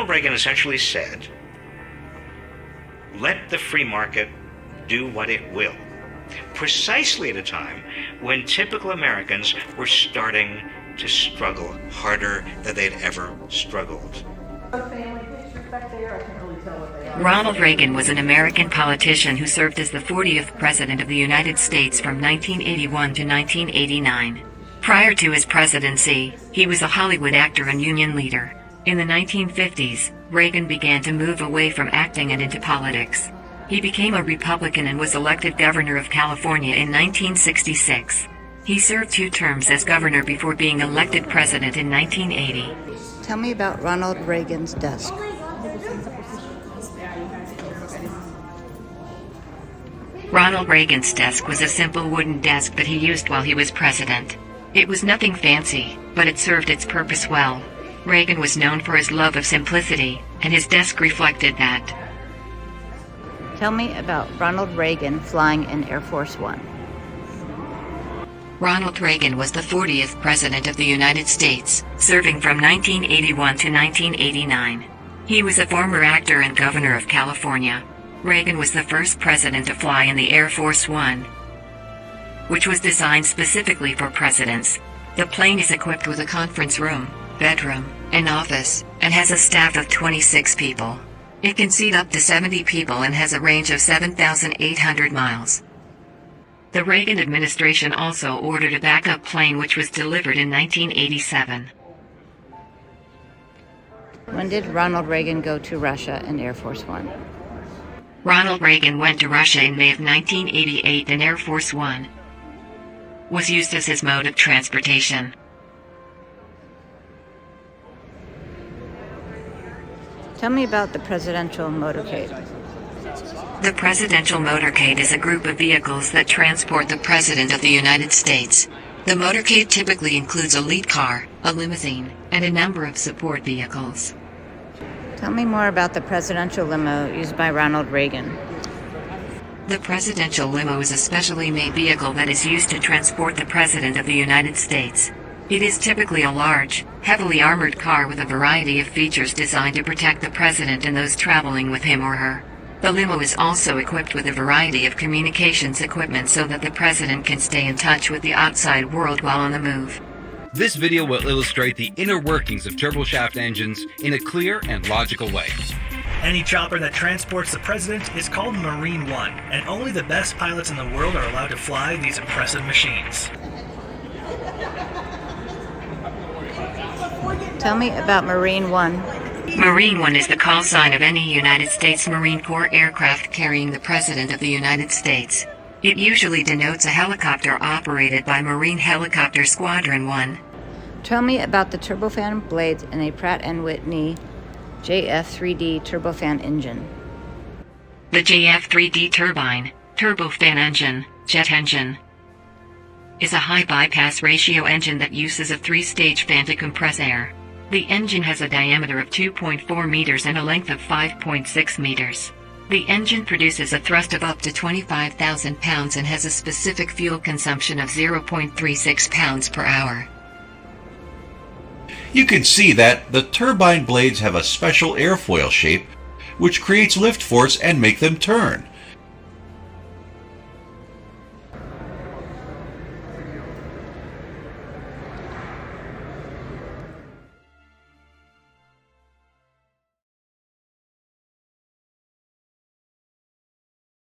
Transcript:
Ronald Reagan essentially said, let the free market do what it will, precisely at a time when typical Americans were starting to struggle harder than they'd ever struggled. Ronald Reagan was an American politician who served as the 40th President of the United States from 1981 to 1989. Prior to his presidency, he was a Hollywood actor and union leader. In the 1950s, Reagan began to move away from acting and into politics. He became a Republican and was elected governor of California in 1966. He served 2 terms as governor before being elected president in 1980. Tell me about Ronald Reagan's desk. Ronald Reagan's desk was a simple wooden desk that he used while he was president. It was nothing fancy, but it served its purpose well. Reagan was known for his love of simplicity, and his desk reflected that. Tell me about Ronald Reagan flying in Air Force One. Ronald Reagan was the 40th President of the United States, serving from 1981 to 1989. He was a former actor and governor of California. Reagan was the first president to fly in the Air Force One, which was designed specifically for presidents. The plane is equipped with a conference room, bedroom, and office, and has a staff of 26 people. It can seat up to 70 people and has a range of 7,800 miles. The Reagan administration also ordered a backup plane which was delivered in 1987. When did Ronald Reagan go to Russia in Air Force One? Ronald Reagan went to Russia in May of 1988 and Air Force One was used as his mode of transportation. Tell me about the presidential motorcade. The presidential motorcade is a group of vehicles that transport the President of the United States. The motorcade typically includes a lead car, a limousine, and a number of support vehicles. Tell me more about the presidential limo used by Ronald Reagan. The presidential limo is a specially made vehicle that is used to transport the President of the United States. It is typically a large, heavily armored car with a variety of features designed to protect the President and those traveling with him or her. The limo is also equipped with a variety of communications equipment so that the President can stay in touch with the outside world while on the move. This video will illustrate the inner workings of turboshaft engines in a clear and logical way. Any chopper that transports the president is called Marine One, and only the best pilots in the world are allowed to fly these impressive machines. Tell me about Marine One. Marine One is the call sign of any United States Marine Corps aircraft carrying the President of the United States. It usually denotes a helicopter operated by Marine Helicopter Squadron 1. Tell me about the turbofan blades in a Pratt & Whitney JF3D turbofan engine. The JF3D turbine, turbofan engine, jet engine, is a high bypass ratio engine that uses a 3-stage fan to compress air. The engine has a diameter of 2.4 meters and a length of 5.6 meters. The engine produces a thrust of up to 25,000 pounds and has a specific fuel consumption of 0.36 pounds per hour. You can see that the turbine blades have a special airfoil shape which creates lift force and make them turn.